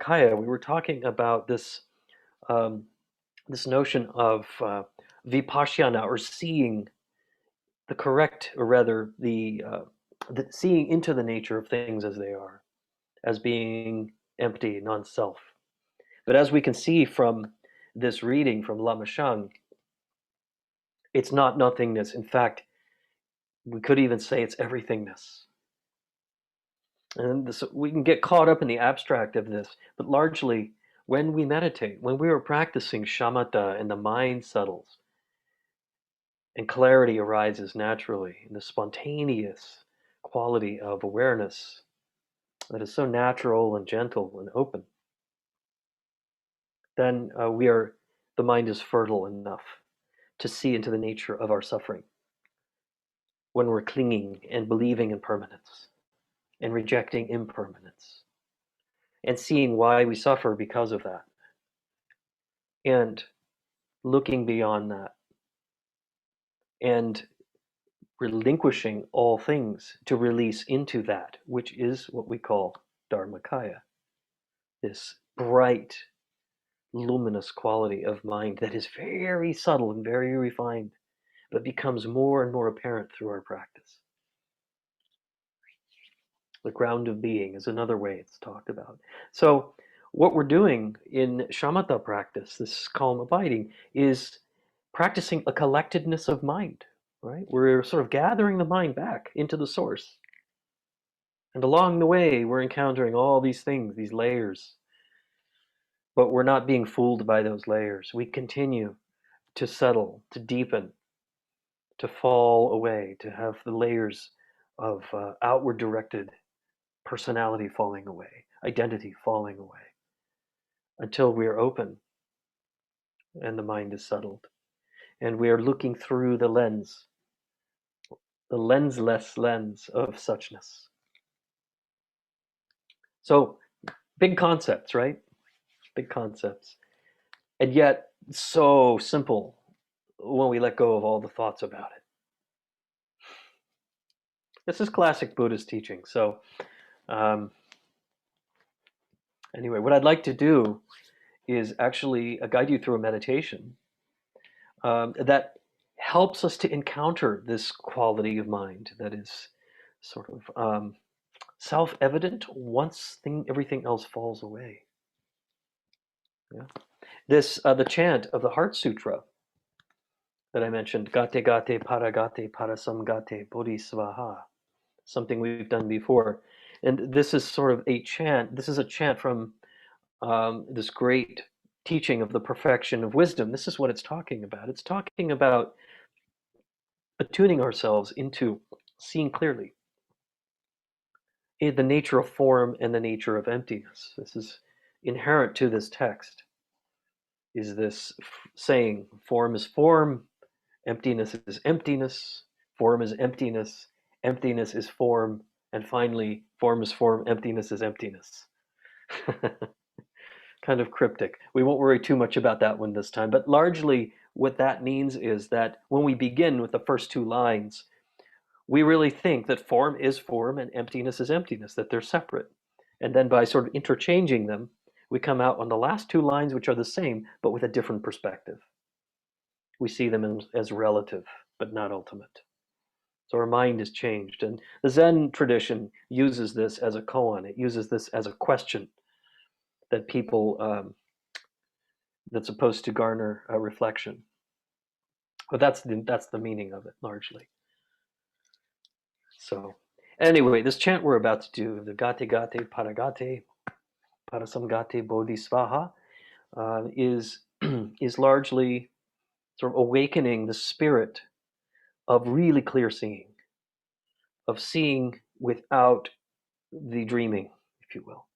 Kaya, we were talking about um, this notion of Vipashyana, or seeing the correct, or rather the seeing into the nature of things as they are, as being empty, non-self. But as we can see from this reading from Lama Shang, it's not nothingness. In fact, we could even say it's everythingness. And this, we can get caught up in the abstract of this, but largely when we meditate, when we are practicing shamatha and the mind settles and clarity arises naturally, and the spontaneous quality of awareness that is so natural and gentle and open, then the mind is fertile enough to see into the nature of our suffering when we're clinging and believing in permanence and rejecting impermanence and seeing why we suffer because of that and looking beyond that and relinquishing all things to release into that, which is what we call Dharmakaya, this bright, luminous quality of mind that is very subtle and very refined, but becomes more and more apparent through our practice. The ground of being is another way it's talked about. So, what we're doing in shamatha practice, this calm abiding, is practicing a collectedness of mind, right? We're sort of gathering the mind back into the source. And along the way, we're encountering all these things, these layers, but we're not being fooled by those layers. We continue to settle, to deepen, to fall away, to have the layers of outward directed personality falling away, identity falling away, until we are open and the mind is settled. And we are looking through the lens, the lensless lens of suchness. So, big concepts, right? Big concepts. And yet, so simple when we let go of all the thoughts about it. This is classic Buddhist teaching. So, um, anyway, what I'd like to do is actually guide you through a meditation that helps us to encounter this quality of mind that is sort of self-evident once everything else falls away. Yeah. The chant of the Heart Sutra that I mentioned, Gate Gate Paragate Parasamgate Bodhisvaha, something we've done before. And this is sort of a chant. This is a chant from this great teaching of the perfection of wisdom. This is what it's talking about. It's talking about attuning ourselves into seeing clearly in the nature of form and the nature of emptiness. This is inherent to this text, is this saying, form is form, emptiness is emptiness, form is emptiness, emptiness is form, and finally, form is form, emptiness is emptiness. Kind of cryptic. We won't worry too much about that one this time, but largely what that means is that when we begin with the first two lines, we really think that form is form and emptiness is emptiness, that they're separate. And then by sort of interchanging them, we come out on the last two lines, which are the same, but with a different perspective. We see them as relative, but not ultimate. So our mind is changed. And the Zen tradition uses this as a koan. It uses this as a question that that's supposed to garner a reflection. But that's the meaning of it largely. So anyway, this chant we're about to do, the Gate Gate Paragate Parasamgate Bodhisvaha, is is largely sort of awakening the spirit of really clear seeing, of seeing without the dreaming, if you will.